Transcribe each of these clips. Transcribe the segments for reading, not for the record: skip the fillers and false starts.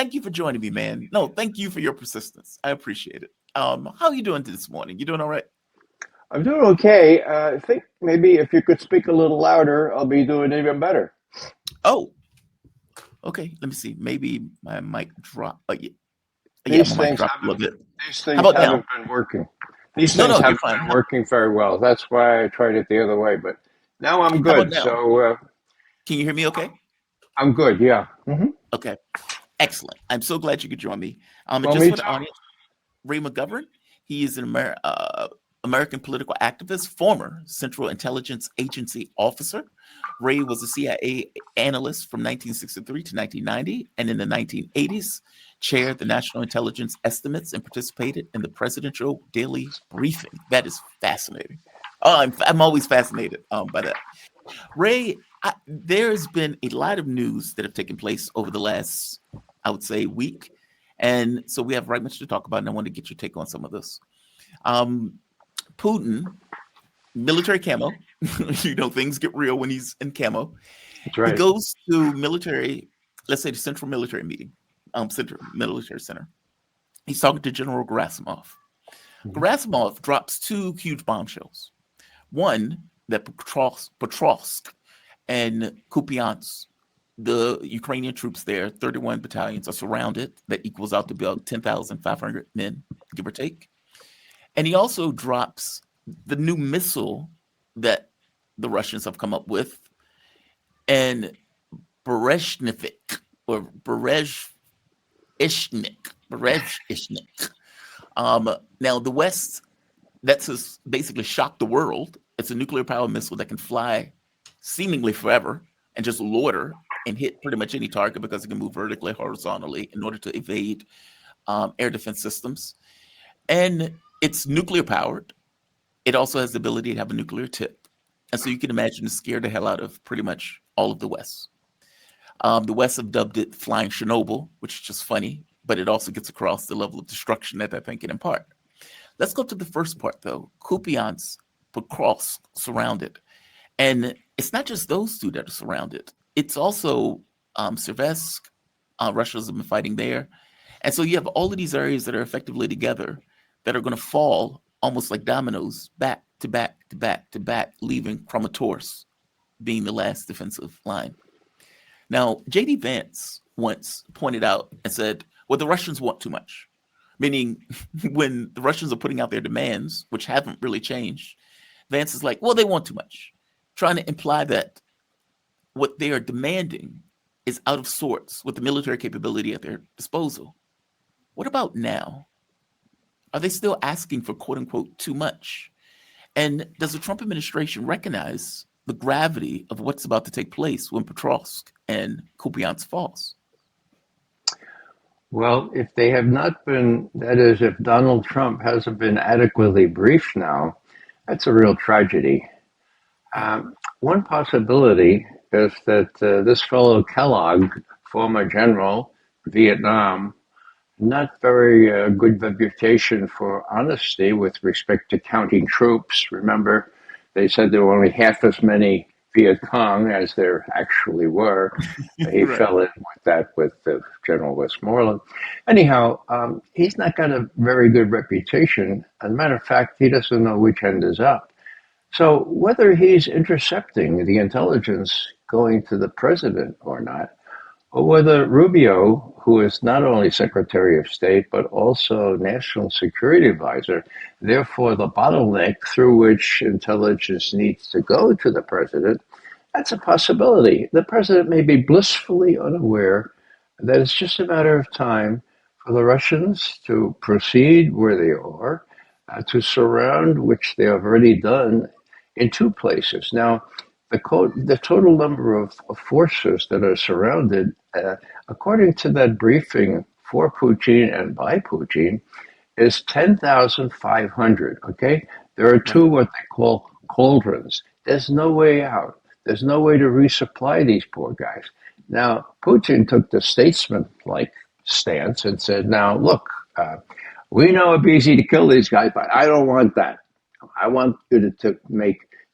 thank you for joining me, man. No, thank you for your persistence. I appreciate it. How are you doing this morning? You doing all right? I'm doing okay. I think maybe if you could speak a little louder, I'll be doing even better. Oh, okay. Let me see. Maybe my mic drop. Yeah, These my mic things dropped a haven't little bit. these How things about now? haven't been working. These No, things no, you're haven't fine. been working very well. That's why I tried it the other way. But now I'm How about good. now? So Can you hear me okay? I'm good. Yeah. Okay. Excellent. I'm so glad you could join me. And Well, just me for too. the audience, Ray McGovern, he is an American political activist, former Central Intelligence Agency officer. Ray was a CIA analyst from 1963 to 1990, and in the 1980s, chaired the National Intelligence Estimates and participated in the Presidential Daily Briefing. That is fascinating. Oh, I'm always fascinated by that. Ray, there's been a lot of news that have taken place over the last, I would say, week. And so we have right much to talk about, and I want to get your take on some of this. Um, Putin, military camo, things get real when he's in camo. That's He right. goes to military, let's say the Central Military Meeting, Central Military Center. He's talking to General Gerasimov. Mhm. Gerasimov drops two huge bombshells. One, that Petrovsk and Kupiansk, the Ukrainian troops there, 31 battalions, are surrounded. That equals out to about 10,500 men, give or take. And he also drops the new missile that the Russians have come up with, and Berezhnevik or Berezhishnik. Now, the West, that's just basically shocked the world. It's a nuclear powered missile that can fly seemingly forever and just loiter and hit pretty much any target because it can move vertically, horizontally in order to evade air defense systems. And it's nuclear powered. It also has the ability to have a nuclear tip. And so you can imagine it scared the hell out of pretty much all of the West. The West have dubbed it Flying Chernobyl, which is just funny, but it also gets across the level of destruction that they're thinking in part. Let's go to the first part, though. Kupiansk, Pokrovsk, surrounded. And it's not just those two that are surrounded. It's also Seversk. Russia's been fighting there. And so you have all of these areas that are effectively together that are going to fall almost like dominoes back to back to back to back, leaving Kramatorsk being the last defensive line. Now, J.D. Vance once pointed out and said, well, the Russians want too much, meaning when the Russians are putting out their demands, which haven't really changed, Vance is like, well, they want too much, trying to imply that what they are demanding is out of sorts with the military capability at their disposal. What about now? Are they still asking for quote unquote too much? And does the Trump administration recognize the gravity of what's about to take place when Petrovsk and Kupiansk falls? Well, if they have not been, that is, if Donald Trump hasn't been adequately briefed now, that's a real tragedy. Yeah. One possibility is that this fellow Kellogg, former general, Vietnam, not very good reputation for honesty with respect to counting troops. Remember, they said there were only half as many Viet Cong as there actually were. He Right. fell in with that with General Westmoreland. Anyhow, he's not got a very good reputation. As a matter of fact, he doesn't know which end is up. So whether he's intercepting the intelligence going to the president or not, or whether Rubio, who is not only Secretary of State, but also National Security Advisor, therefore the bottleneck through which intelligence needs to go to the president, that's a possibility. The president may be blissfully unaware that it's just a matter of time for the Russians to proceed where they are, to surround, which they have already done in two places. Now, the total number of forces that are surrounded, according to that briefing for Putin and by Putin, is 10,500. Okay, there are Right. two what they call cauldrons. There's no way out. There's no way to resupply these poor guys. Now, Putin took the statesman-like stance and said, "Now look, we know it'd be easy to kill these guys, but I don't want that. I want you to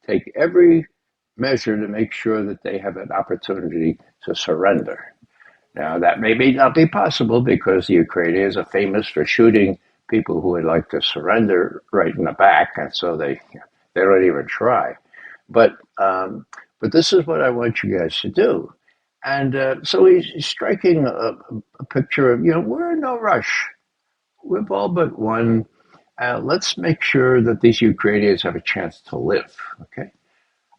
take every measure to make sure that they have an opportunity to surrender." Now, that may not be possible because the Ukrainians are famous for shooting people who would like to surrender right in the back, and so they don't even try. But but this is what I want you guys to do. And so he's striking a picture of, we're in no rush. We've all but won. Let's make sure that these Ukrainians have a chance to live. Okay.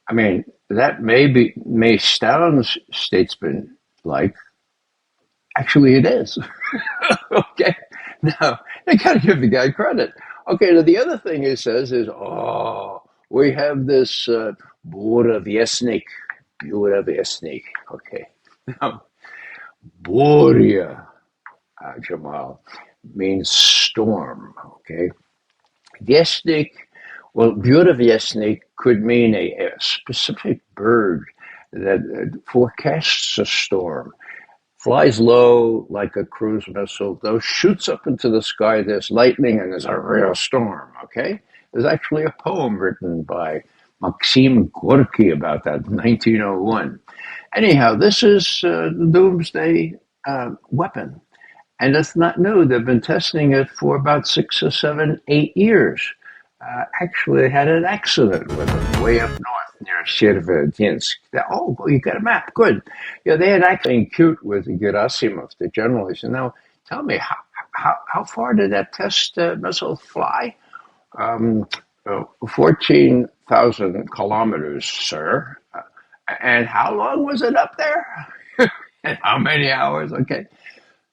I mean, that may sound statesman like. Actually, it is. Okay. Now, I got to give the guy credit. Okay. Now, the other thing he says is, we have this Buraviesnik. Buraviesnik. Okay. Now, Buria, Jamal, means storm. Okay. Viesnik, well, Buraviesnik could mean a specific bird that forecasts a storm. Flies low like a cruise missile, though shoots up into the sky, there's lightning and there's a real storm, okay? There's actually a poem written by Maxim Gorky about that in 1901. Anyhow, this is the doomsday weapon. And it's not new. They've been testing it for about 6 or 7, 8 years. Actually, I had an accident with them way up north near Severodvinsk. Oh, you got a map. Good. Yeah, they had actually been cute with Gerasimov, the general. He said, now, tell me, how far did that test missile fly? 14,000 kilometers, sir. And how long was it up there? And how many hours? Okay.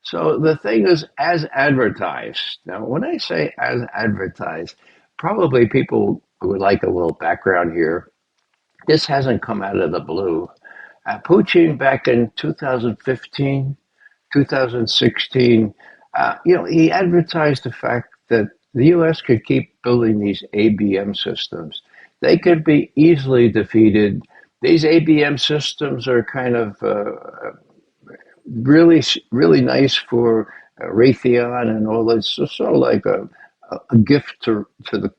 So the thing is, as advertised. Now, when I say as advertised, probably people would like a little background here. This hasn't come out of the blue. Putin, back in 2015, 2016, he advertised the fact that the U.S. could keep building these ABM systems. They could be easily defeated. These ABM systems are kind of really, really nice for Raytheon and all that. So sort of like a gift to the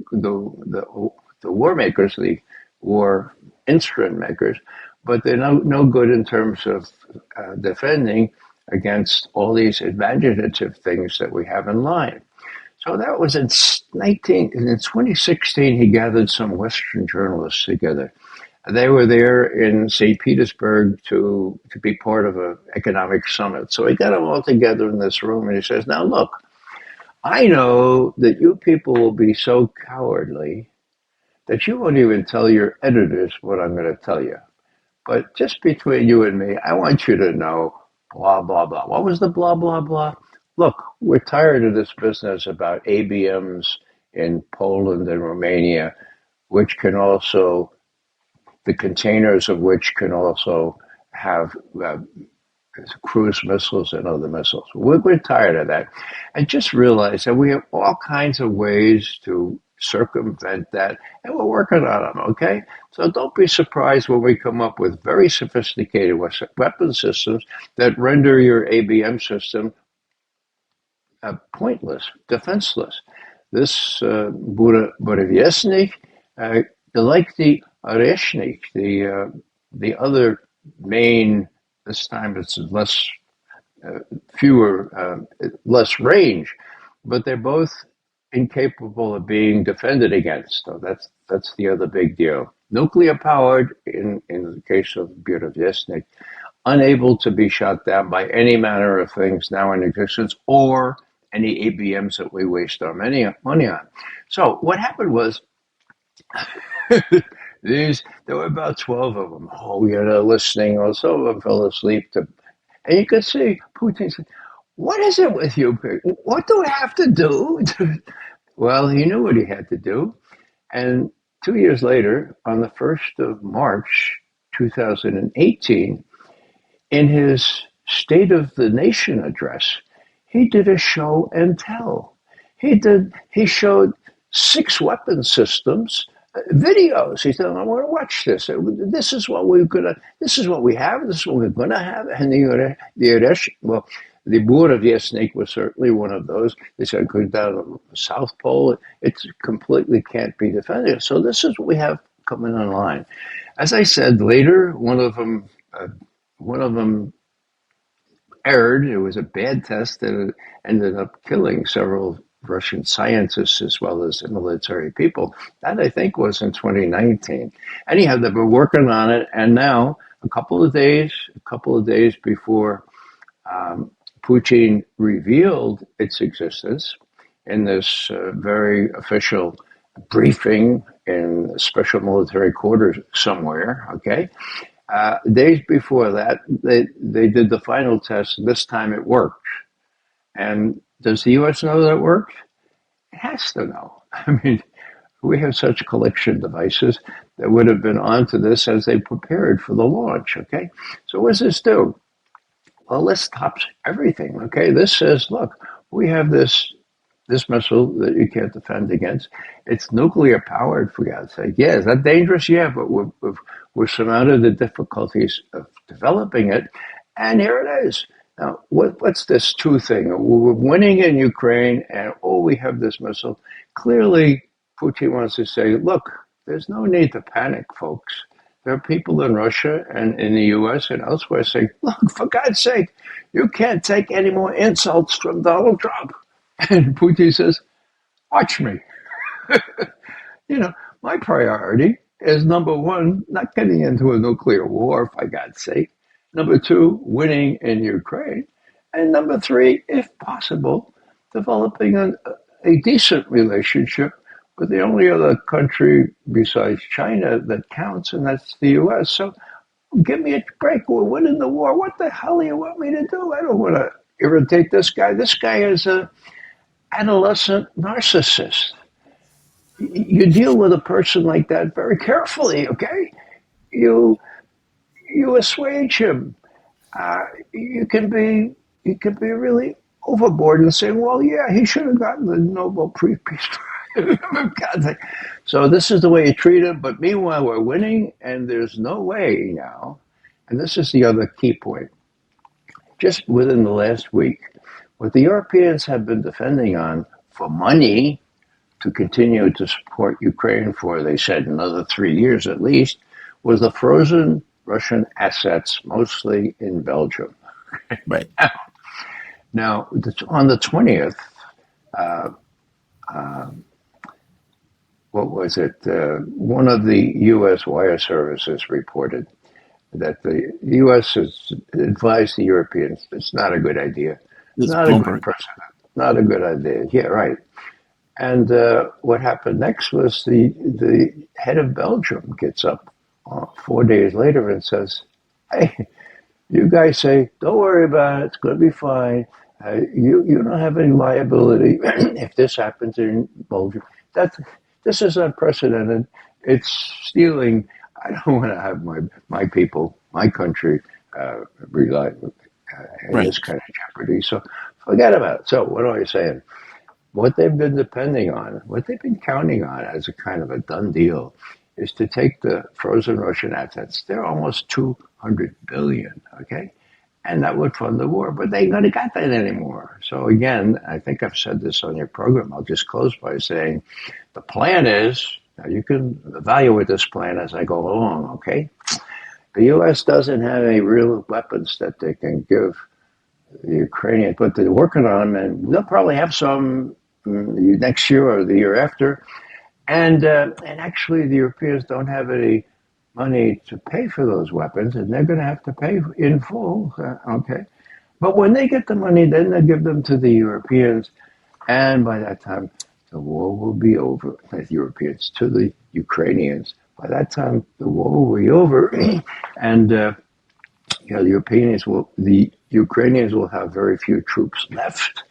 war makers, the war instrument makers, but they're no good in terms of defending against all these imaginative things that we have in line. So that was in 2016. He gathered some Western journalists together. They were there in St. Petersburg to be part of an economic summit. So he got them all together in this room and he says, now look, I know that you people will be so cowardly that you won't even tell your editors what I'm going to tell you. But just between you and me, I want you to know blah, blah, blah. What was the blah, blah, blah? Look, we're tired of this business about ABMs in Poland and Romania, which can also, the containers of which can also have cruise missiles and other missiles. We're tired of that. And just realize that we have all kinds of ways to circumvent that, and we're working on them, okay? So don't be surprised when we come up with very sophisticated weapon systems that render your ABM system pointless, defenseless. This Buraviesnik, like the Oreshnik, the other main, this time it's less range, but they're both incapable of being defended against. So that's the other big deal. Nuclear powered in the case of Buraviesnik, unable to be shot down by any manner of things now in existence or any ABMs that we waste our money on. So what happened was there were about 12 of them. Listening, or some of them fell asleep. And you could see Putin said, what is it with you? What do I have to do? Well, he knew what he had to do. And 2 years later, on the 1st of March, 2018, in his State of the Nation address, he did a show and tell. He showed 6 weapon systems, videos. He said, I want to watch this. This is what we have. This is what we're going to have. And the Buraviesnik was certainly one of those. They said, go down to the South Pole. It completely can't be defended. So this is what we have coming online. As I said later, one of them erred. It was a bad test, and it ended up killing several Russian scientists as well as military people. That I think was in 2019. Anyhow, they've been working on it, and now a couple of days before um, Putin revealed its existence in this very official briefing in special military quarters somewhere. Okay, days before that, they did the final test. This time it worked. And does the U.S. know that it worked? It has to know. I mean, we have such collection devices that would have been onto this as they prepared for the launch. Okay, so what does this do? Well, this stops everything. Okay, this says, look, we have this missile that you can't defend against. It's nuclear powered, for God's sake. Yeah, is that dangerous? Yeah, but we've surmounted the difficulties of developing it, and here it is. Now, what's this two thing? We're winning in Ukraine, and we have this missile. Clearly, Putin wants to say, look, there's no need to panic, folks. There are people in Russia and in the U.S. and elsewhere saying, look, for God's sake, you can't take any more insults from Donald Trump. And Putin says, watch me. My priority is number one, not getting into a nuclear war, for God's sake. Number two, winning in Ukraine. And number three, if possible, developing a decent relationship with the only other country besides China that counts, and that's the U.S. So give me a break. We're winning the war. What the hell do you want me to do? I don't want to irritate this guy. This guy is a adolescent narcissist. You deal with a person like that very carefully, okay? You assuage him. Uh, you can be really overboard and saying, well, yeah, he should have gotten the Nobel Peace Prize. So this is the way you treat him. But meanwhile, we're winning, and there's no way now. And this is the other key point. Just within the last week, what the Europeans have been defending on for money to continue to support Ukraine for, they said, another 3 years at least, was the frozen Russian assets, mostly in Belgium. Right. Now, on the 20th, uh, uh, what was it? One of the U.S. wire services reported that the U.S. has advised the Europeans it's not a good idea. It's Not a good Bloomberg. precedent. Not a good idea. Yeah, right. And what happened next was the head of Belgium gets up 4 days later and says, hey, you guys say, don't worry about it. It's going to be fine. You don't have any liability if this happens in Belgium. This is unprecedented. It's stealing. I don't want to have my people, my country, rely in Right. this kind of jeopardy. So forget about it. So what am I saying? What they've been depending on, what they've been counting on as a kind of a done deal, is to take the frozen Russian assets. They're almost 200 billion, okay? And that would fund the war, but they ain't gonna got that anymore. So again, I think I've said this on your program. I'll just close by saying the plan is, now you can evaluate this plan as I go along, okay? The U.S. doesn't have any real weapons that they can give the Ukrainians, but they're working on them, and they'll probably have some next year or the year after. And actually, the Europeans don't have any money to pay for those weapons, and they're going to have to pay in full. Okay, but when they get the money, then they give them to the Europeans, and by that time, the war will be over. The Europeans to the Ukrainians. By that time, the war will be over, and the Ukrainians will have very few troops left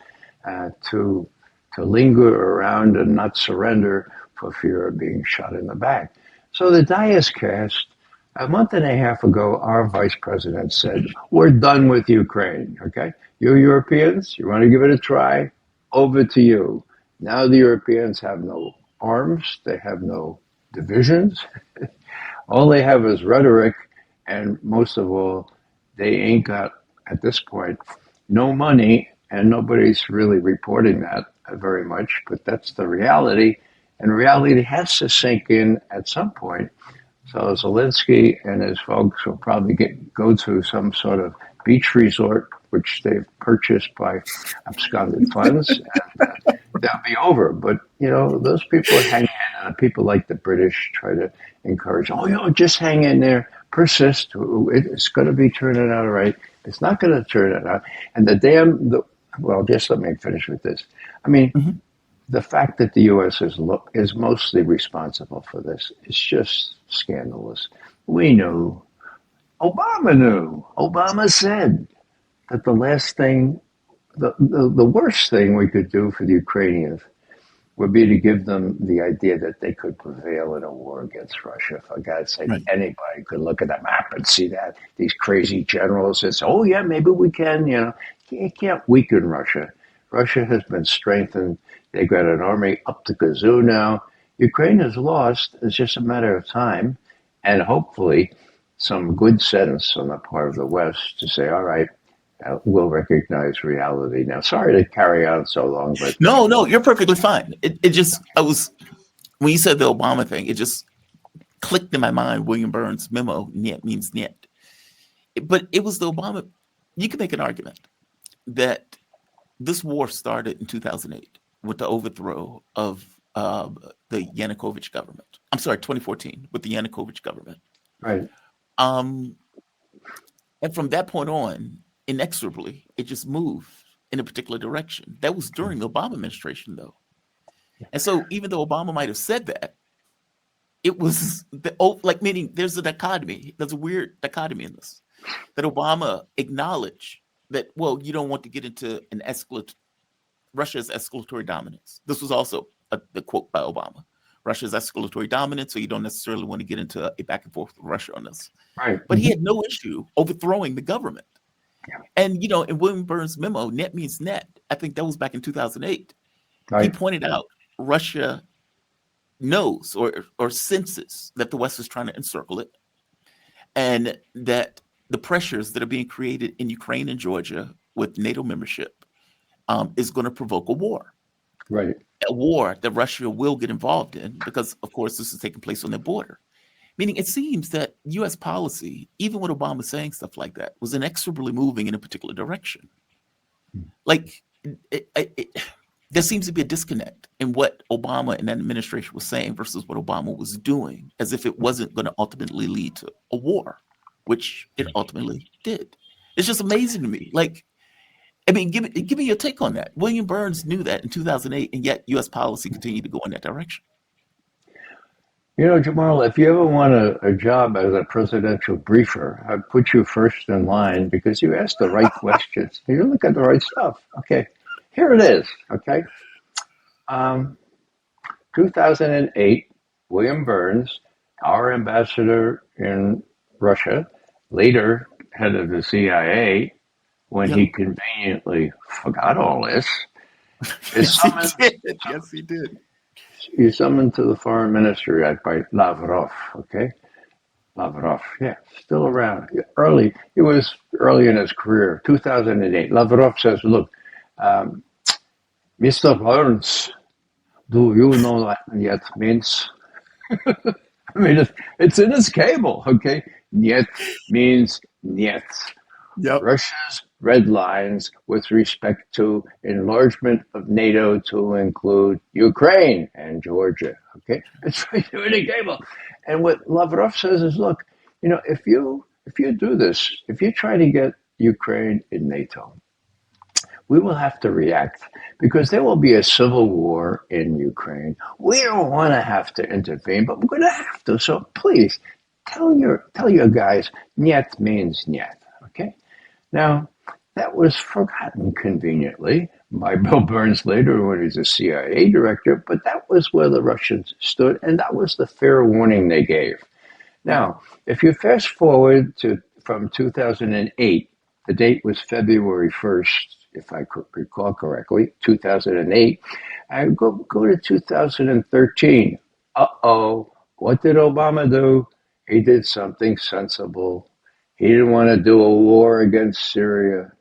to linger around and not surrender for fear of being shot in the back. So the die is cast. A month and a half ago, our vice president said, we're done with Ukraine, okay? You Europeans, you want to give it a try? Over to you. Now the Europeans have no arms. They have no divisions. All they have is rhetoric, and most of all, they ain't got, at this point, no money, and nobody's really reporting that very much, but that's the reality. And reality has to sink in at some point. So Zelensky and his folks will probably go to some sort of beach resort which they've purchased by absconded funds, and they'll be over. But those people hang in, and people like the British try to encourage. Oh, just hang in there, persist. It's going to be turning out all right. It's not going to turn it out. And well, just let me finish with this. I mean, Mhm. the fact that the U.S. is mostly responsible for this is just scandalous. We knew. Obama knew. Obama said that the worst thing we could do for the Ukrainians would be to give them the idea that they could prevail in a war against Russia. For God's sake, Right. anybody could look at the map and see that. These crazy generals that say, oh, yeah, maybe we can, You can't weaken Russia. Russia has been strengthened. They've got an army up to kazoo now. Ukraine is lost. It's just a matter of time. And hopefully some good sense on the part of the West to say, all right, we'll recognize reality now. Sorry to carry on so long, but No, no, you're perfectly fine. It just, when you said the Obama thing, it just clicked in my mind. William Burns' memo, "Niet means niet." But it was the Obama. You can make an argument that this war started in 2008 with the overthrow of the Yanukovych government. I'm sorry, 2014 with the Yanukovych government. right. Um, and from that point on, inexorably, it just moved in a particular direction. That was during the Obama administration, though. And so, even though Obama might have said that, it was meaning there's a dichotomy. There's a weird dichotomy in this that Obama acknowledged that, well, you don't want to get into Russia's escalatory dominance. This was also the quote by Obama. Russia's escalatory dominance, so you don't necessarily want to get into a back and forth with Russia on this. Right. But he had no issue overthrowing the government. Yeah. And, in William Burns' memo, "Net means net," I think that was back in 2008. He Right. pointed out Russia knows or senses that the West is trying to encircle it, and that the pressures that are being created in Ukraine and Georgia with NATO membership is going to provoke a war Right. that Russia will get involved in because, of course, this is taking place on their border. Meaning it seems that U.S. policy, even with Obama saying stuff like that, was inexorably moving in a particular direction. Like, there seems to be a disconnect in what Obama and that administration was saying versus what Obama was doing, as if it wasn't going to ultimately lead to a war, which it ultimately did. It's just amazing to me. Like, I mean, give me your take on that. William Burns knew that in 2008, and yet U.S. policy continued to go in that direction. Jamal, if you ever want a job as a presidential briefer, I'd put you first in line because you ask the right questions. You look at the right stuff. Okay, here it is. Okay, 2008, William Burns, our ambassador in Russia, later head of the CIA, when Yep. he conveniently forgot all this, is Yes, he summoned. did. Yes, he did. He's summoned to the foreign ministry by Lavrov. Okay, Lavrov, yeah, still around. He was early in his career, 2008. Lavrov says, look, Mr. Burns, do you know what yet means? I mean, it's in his cable, okay? Niet means niet. Yep. Russia's red lines with respect to enlargement of NATO to include Ukraine and Georgia. Okay, it's right there in the cable. And what Lavrov says is, look, if you do this, if you try to get Ukraine in NATO, we will have to react because there will be a civil war in Ukraine. We don't want to have to intervene, but we're going to have to. So please tell your guys, niet means niet. Okay. Now, that was forgotten conveniently by Bill Burns later when he was a CIA director, but that was where the Russians stood, and that was the fair warning they gave. Now, if you fast forward from 2008, the date was February 1st, if I recall correctly, 2008, and go to 2013. Uh-oh, what did Obama do? He did something sensible. He didn't want to do a war against Syria.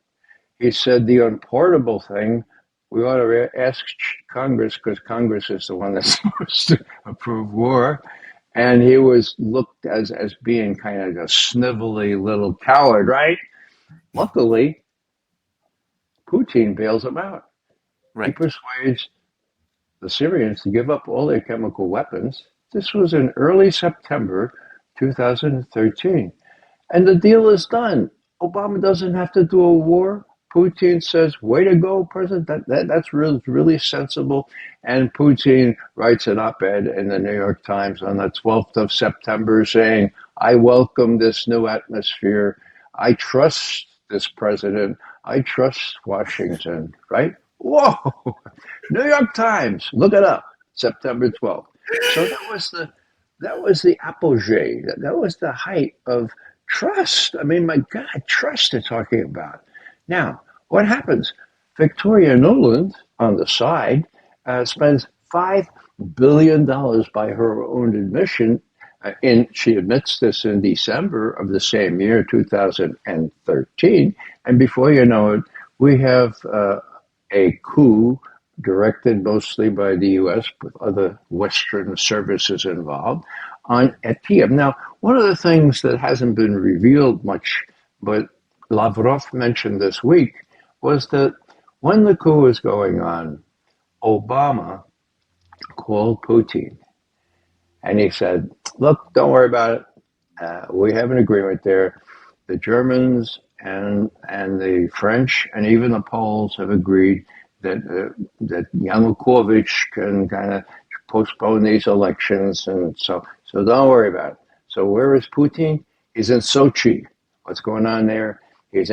He said the unpardonable thing, we ought to ask Congress, because Congress is the one that's supposed to approve war. And he was looked as being kind of a snivelly little coward, right? Luckily, Putin bails him out. He Right. persuades the Syrians to give up all their chemical weapons. This was in early September 2013. And the deal is done. Obama doesn't have to do a war. Putin says, way to go, President. That's really sensible. And Putin writes an op-ed in the New York Times on the 12th of September saying, I welcome this new atmosphere. I trust this president. I trust Washington, right? Whoa! New York Times, look it up, September 12th. So that was the apogee. That was the height of trust. I mean, my God, trust they're talking about. Now, what happens? Victoria Nuland, on the side, spends $5 billion by her own admission. She admits this in December of the same year, 2013, and before you know it, we have a coup directed mostly by the U.S. with other Western services involved at Kiev. Now, one of the things that hasn't been revealed much, but Lavrov mentioned this week, was that when the coup was going on, Obama called Putin and he said, look, don't worry about it. We have an agreement there. The Germans and the French and even the Poles have agreed that Yanukovych can kind of postpone these elections, and so don't worry about it. So where is Putin? He's in Sochi. What's going on there? He's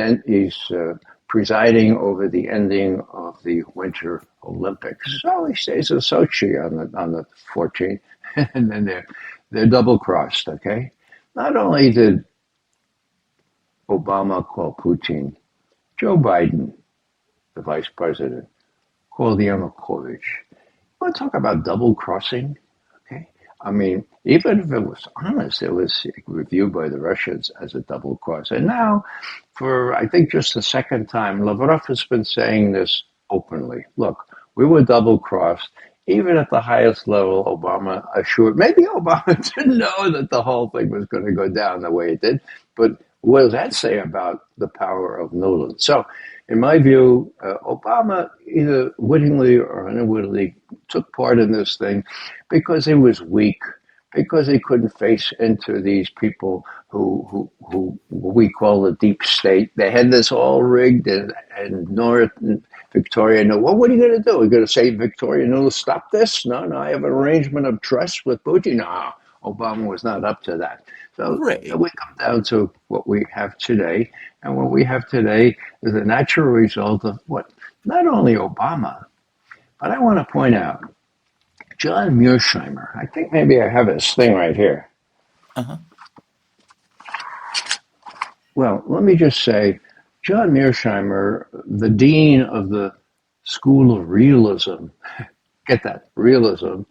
presiding over the ending of the Winter Olympics. So he stays in Sochi on the 14th, and then they're double crossed. Okay, not only did Obama call Putin, Joe Biden, the vice president, called Yanukovych. Want to talk about double crossing? Okay, I mean, even if it was honest, it was reviewed by the Russians as a double cross. And now, for I think just the second time, Lavrov has been saying this openly. Look, we were double crossed. Even at the highest level, Obama assured. Maybe Obama didn't know that the whole thing was going to go down the way it did. But what does that say about the power of Nuland? So, in my view, Obama either wittingly or unwittingly took part in this thing because he was weak, because he couldn't face into these people who we call the deep state. They had this all rigged, and North and Victoria knew, well, what are you going to do? Are you going to say, Victoria, no, stop this? No, I have an arrangement of trust with Putin. No, Obama was not up to that. So Right. we come down to what we have today. And what we have today is a natural result of what not only Obama, but I want to point out John Mearsheimer. I think maybe I have his thing right here. Uh-huh. Well, let me just say, John Mearsheimer, the dean of the School of Realism, get that, realism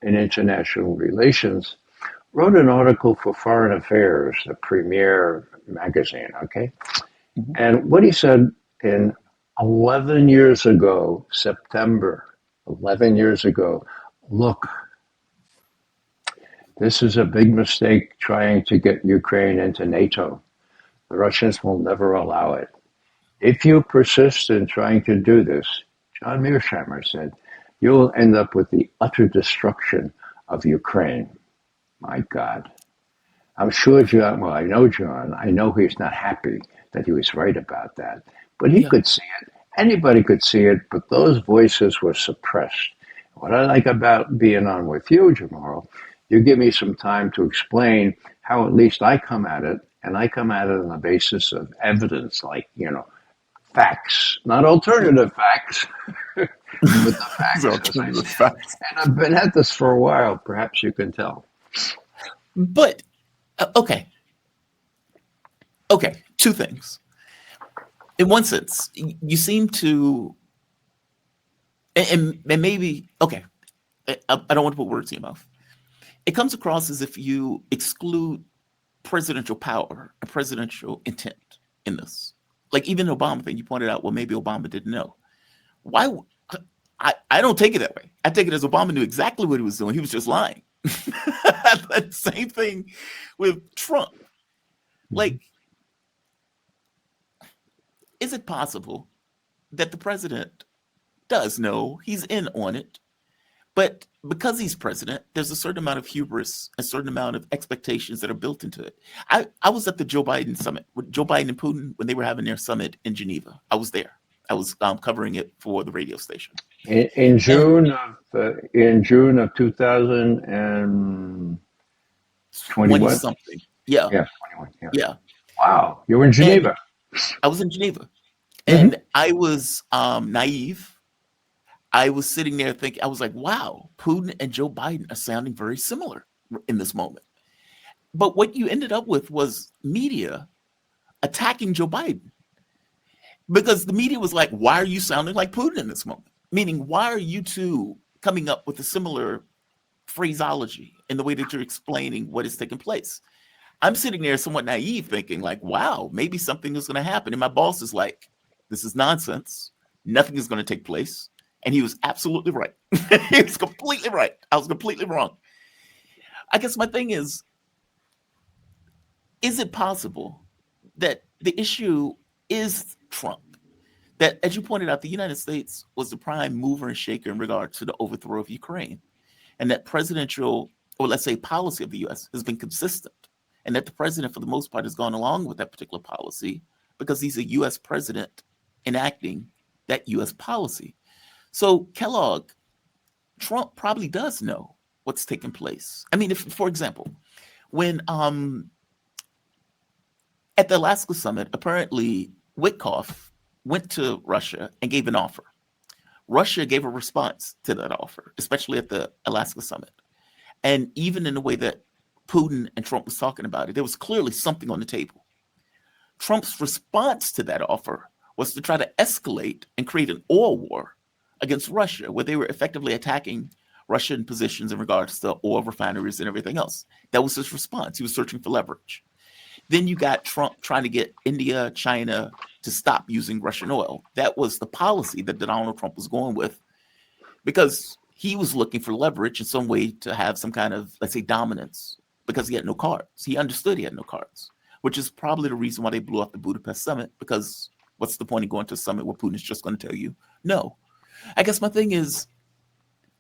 in international relations, wrote an article for Foreign Affairs, the premier magazine, okay? Mhm. And what he said in 11 years ago, September, 11 years ago, look, this is a big mistake trying to get Ukraine into NATO. The Russians will never allow it. If you persist in trying to do this, John Mearsheimer said, you'll end up with the utter destruction of Ukraine. My God. I'm sure John, well, I know John, I know he's not happy that he was right about that, but he Yeah. could see it. Anybody could see it, but those voices were suppressed. What I like about being on with you, Jamal, you give me some time to explain how at least I come at it, and I come at it on the basis of evidence, like, facts, not alternative facts, but the These facts are as I alternative see them. facts. And I've been at this for a while, perhaps you can tell. But okay. Okay. Two things. In one sense, you seem to, and maybe, okay, I don't want to put words in your mouth. It comes across as if you exclude presidential power and presidential intent in this. Like even the Obama thing, you pointed out, well, maybe Obama didn't know. Why? I don't take it that way. I take it as Obama knew exactly what he was doing. He was just lying. Same thing with Trump. Mm-hmm. Like, is it possible that the president does know. He's in on it. But because he's president, there's a certain amount of hubris, a certain amount of expectations that are built into it. I was at the Joe Biden summit with Joe Biden and Putin when they were having their summit in Geneva. I was there. I was covering it for the radio station. In And June of 2021. something. Yeah. Yeah, 21. Yeah. Yeah. Wow, you were in And Geneva. I was in Geneva. Hmm. And I was naive. I was sitting there thinking, I was like, wow, Putin and Joe Biden are sounding very similar in this moment. But what you ended up with was media attacking Joe Biden because the media was like, why are you sounding like Putin in this moment? Meaning, why are you two coming up with a similar phraseology in the way that you're explaining what is taking place? I'm sitting there somewhat naive thinking like, wow, maybe something is going to happen. And my boss is like, this is nonsense. Nothing is going to take place. And he was absolutely right. He was completely right. I was completely wrong. I guess my thing is it possible that the issue is Trump? That, as you pointed out, the United States was the prime mover and shaker in regard to the overthrow of Ukraine. And that presidential, or let's say policy of the U.S. has been consistent. And that the president, for the most part, has gone along with that particular policy because he's a U.S. president enacting that U.S. policy. So Kellogg, Trump probably does know what's taking place. I mean, if, for example, when at the Alaska summit, apparently Witkoff went to Russia and gave an offer. Russia gave a response to that offer, especially at the Alaska summit. And even in the way that Putin and Trump was talking about it, there was clearly something on the table. Trump's response to that offer was to try to escalate and create an oil war against Russia, where they were effectively attacking Russian positions in regards to oil refineries and everything else. That was his response. He was searching for leverage. Then you got Trump trying to get India, China to stop using Russian oil. That was the policy that Donald Trump was going with because he was looking for leverage in some way to have some kind of, let's say, dominance because he had no cards. He understood he had no cards, which is probably the reason why they blew up the Budapest summit, because what's the point of going to a summit where Putin is just going to tell you no? I guess my thing is,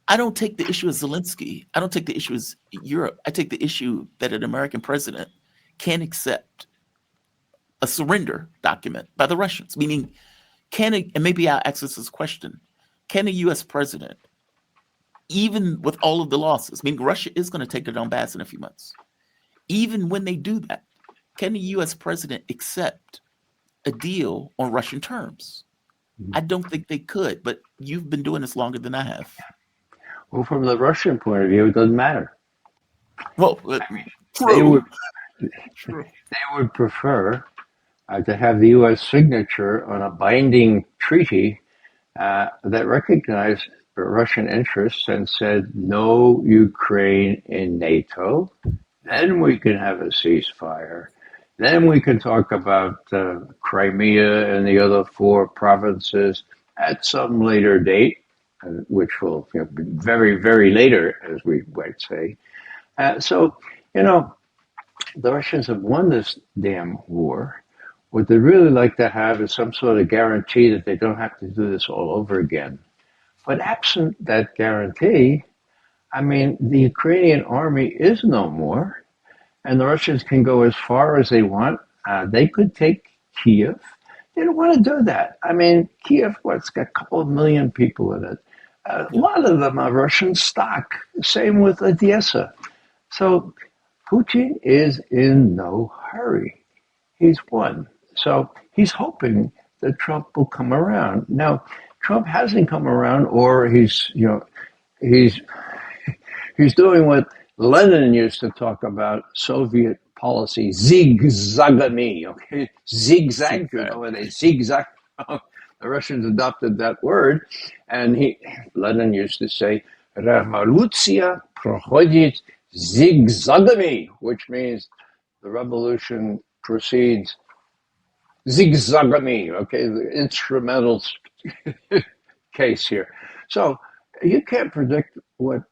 I don't take the issue as Zelensky. I don't take the issue as Europe. I take the issue that an American president can accept a surrender document by the Russians, meaning and maybe I'll ask this question, can a U.S. president, even with all of the losses, meaning Russia is going to take the Donbass in a few months, even when they do that, can a U.S. president accept a deal on Russian terms? I don't think they could, but you've been doing this longer than I have. Well, from the Russian point of view, it doesn't matter. Well, True. True. They would prefer to have the U.S. signature on a binding treaty that recognized Russian interests and said no Ukraine in NATO. Then we can have a ceasefire. Then we can talk about Crimea and the other 4 provinces at some later date, which will be very, very later, as we might say. So, the Russians have won this damn war. What they really like to have is some sort of guarantee that they don't have to do this all over again. But absent that guarantee, I mean, the Ukrainian army is no more, and the Russians can go as far as they want. They could take Kiev. They don't want to do that. I mean, Kiev, it's got a couple of million people in it. A lot of them are Russian stock. Same with Odessa. So Putin is in no hurry. He's won. So he's hoping that Trump will come around. Now, Trump hasn't come around, or he's doing what Lenin used to talk about, Soviet policy, zigzagami, okay? Zigzag, where they zigzag. The Russians adopted that word, and Lenin used to say, revoluция проходит zigzagami, which means the revolution proceeds zigzagami, okay, the instrumental case here. So you can't predict what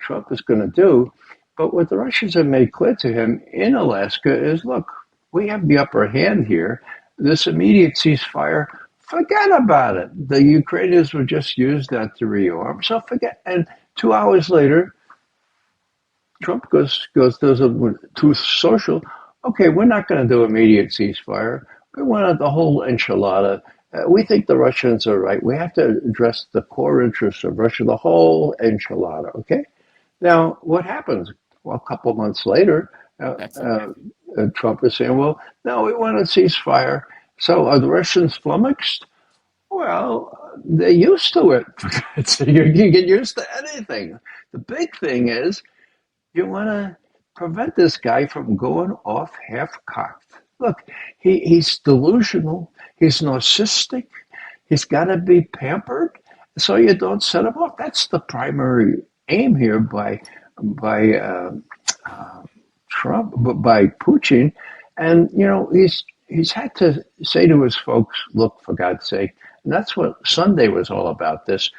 Trump is going to do, but what the Russians have made clear to him in Alaska is, look, we have the upper hand here. This immediate ceasefire Forget about it. The Ukrainians would just use that to rearm. So forget. And 2 hours later, Trump goes does a Truth Social. Okay, we're not going to do immediate ceasefire. We want the whole enchilada. We think the Russians are right. We have to address the core interests of Russia, the whole enchilada. Okay. Now, what happens? Well, a couple of months later, That's it. Trump is saying, "Well, no, we want a ceasefire." So are the Russians flummoxed? Well, they're used to it. So you can get used to anything. The big thing is you want to prevent this guy from going off half-cocked. Look, he's delusional. He's narcissistic. He's got to be pampered so you don't set him off. That's the primary aim here by Trump, but by Putin. And he's had to say to his folks, "Look, for God's sake." And that's what Sunday was all about. This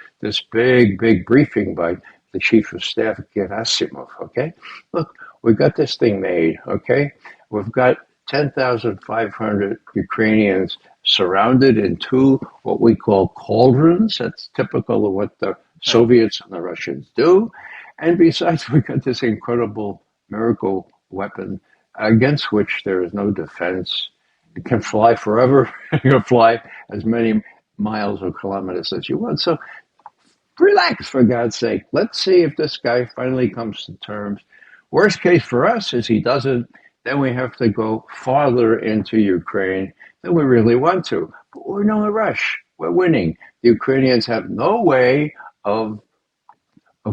big briefing by the chief of staff, Gerasimov. Okay, look, we got this thing made. Okay, we've got 10,500 Ukrainians surrounded in two what we call cauldrons. That's typical of what the Right. Soviets and the Russians do. And besides, we got this incredible miracle weapon against which there is no defense. It can fly forever. You can fly as many miles or kilometers as you want. So relax, for God's sake. Let's see if this guy finally comes to terms. Worst case for us is he doesn't. Then we have to go farther into Ukraine than we really want to. But we're in no rush. We're winning. The Ukrainians have no way of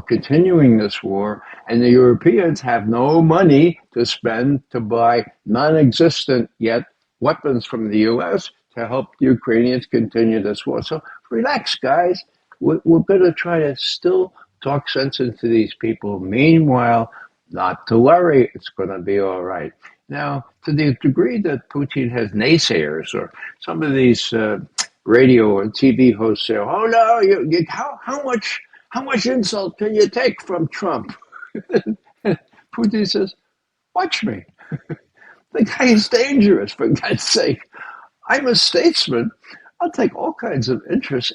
continuing this war, and the Europeans have no money to spend to buy non-existent yet weapons from the U.S. to help the Ukrainians continue this war. So relax, guys. We're going to try to still talk sense into these people. Meanwhile, not to worry, it's going to be all right. Now, to the degree that Putin has naysayers, or some of these radio or TV hosts say, "Oh no, how much insult can you take from Trump?" Putin says, "Watch me. The guy is dangerous, for God's sake. I'm a statesman. I'll take all kinds of interest,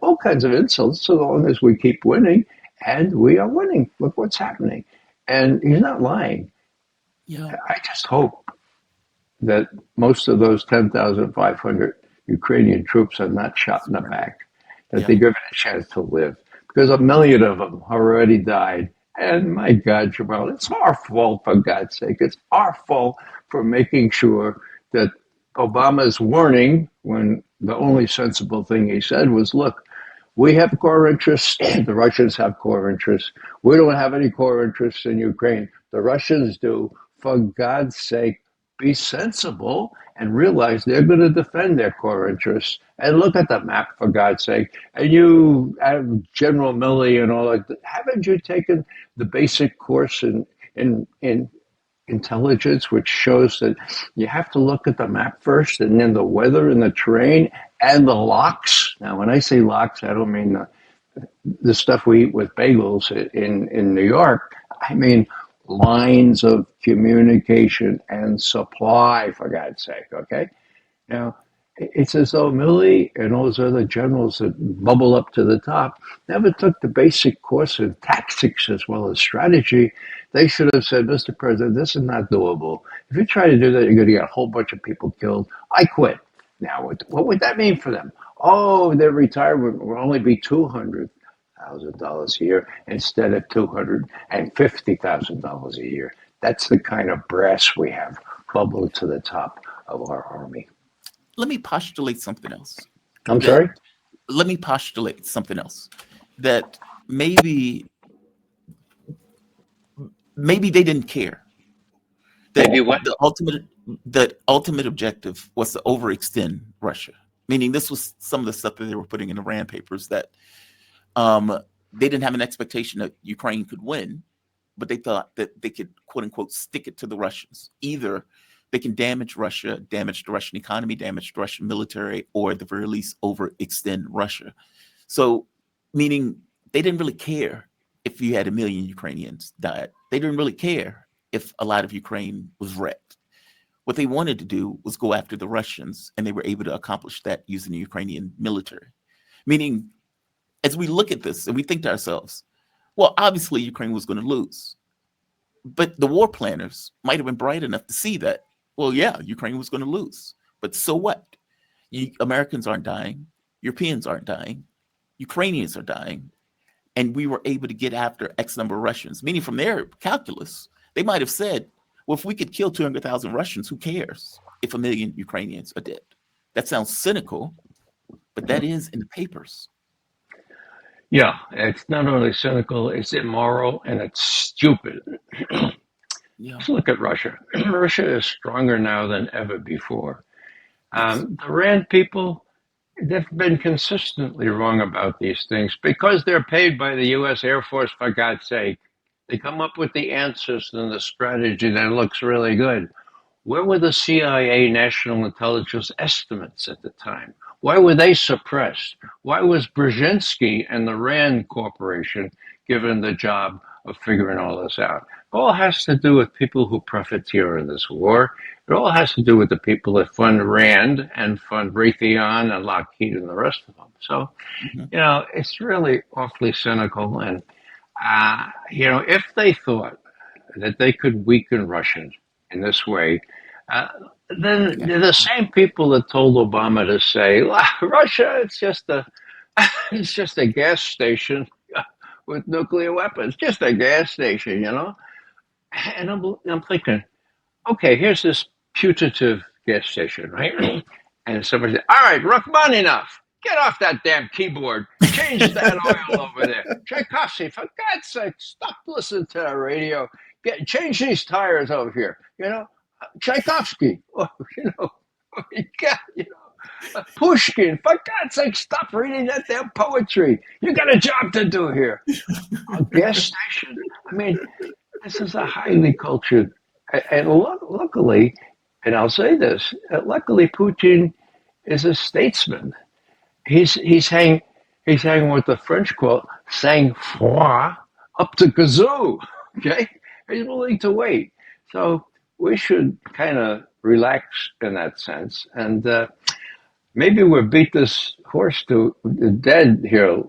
all kinds of insults, so long as we keep winning, and we are winning. Look what's happening." And he's not lying. Yeah. I just hope that most of those 10,500 Ukrainian troops are not shot in the back, that Yeah. they give it a chance to live, because a million of them already died. And my God, Jamal, it's our fault, for God's sake. It's our fault for making sure that Obama's warning, when the only sensible thing he said was, "Look, we have core interests. The Russians have core interests. We don't have any core interests in Ukraine. The Russians do. For God's sake, be sensible and realize they're going to defend their core interests. And look at the map, for God's sake." And you have General Milley and all that. Haven't you taken the basic course in intelligence, which shows that you have to look at the map first, and then the weather and the terrain and the locks? Now, when I say locks, I don't mean the stuff we eat with bagels in New York. I mean lines of communication and supply, for God's sake, okay? Now, it's as though Milley and all those other generals that bubble up to the top never took the basic course of tactics as well as strategy. They should have said, "Mr. President, this is not doable. If you try to do that, you're going to get a whole bunch of people killed. I quit." Now, what would that mean for them? Oh, their retirement will only be $200,000 a year instead of $250,000 a year. That's the kind of brass we have bubbled to the top of our army. Let me postulate something else. I'm That sorry? Let me postulate something else. That maybe they didn't care. That Maybe what? the ultimate objective was to overextend Russia. Meaning, this was some of the stuff that they were putting in the Rand papers, that they didn't have an expectation that Ukraine could win, but they thought that they could, quote unquote, stick it to the Russians. Either they can damage Russia, damage the Russian economy, damage the Russian military, or at the very least overextend Russia. So, meaning they didn't really care if you had 1 million Ukrainians died. They didn't really care if a lot of Ukraine was wrecked. What they wanted to do was go after the Russians, and they were able to accomplish that using the Ukrainian military. Meaning, as we look at this and we think to ourselves, well, obviously Ukraine was going to lose. But the war planners might have been bright enough to see that, well, yeah, Ukraine was going to lose. But so what? Americans aren't dying. Europeans aren't dying. Ukrainians are dying. And we were able to get after X number of Russians, meaning from their calculus, they might have said, well, if we could kill 200,000 Russians, who cares if 1 million Ukrainians are dead? That sounds cynical, but that is in the papers. Yeah, it's not only cynical, it's immoral, and it's stupid. Yeah. Let's look at Russia. Russia is stronger now than ever before. Yes. The Rand people, they've been consistently wrong about these things because they're paid by the U.S. Air Force, for God's sake. They come up with the answers and the strategy that looks really good. Where were the CIA national intelligence estimates at the time? Why were they suppressed? Why was Brzezinski and the Rand Corporation given the job of figuring all this out? It all has to do with people who profiteer in this war. It all has to do with the people that fund Rand and fund Raytheon and Lockheed and the rest of them. So, it's really awfully cynical. And, if they thought that they could weaken Russia in this way, then they're the same people that told Obama to say, Russia, it's just a gas station with nuclear weapons, just a gas station, And I'm thinking, okay, here's this putative gas station, right? And somebody said, all right, Rachmaninoff, get off that damn keyboard. Change that oil over there. Tchaikovsky, for God's sake, stop listening to the radio. Change these tires over here. Tchaikovsky, Pushkin, for God's sake, stop reading that damn poetry. You got a job to do here. A gas station. I mean, this is a highly cultured, and luckily, and I'll say this, luckily Putin is a statesman. He's hanging what the French call sang froid up to kazoo. Okay, he's willing to wait. So we should kind of relax in that sense, and maybe we'll beat this horse to dead here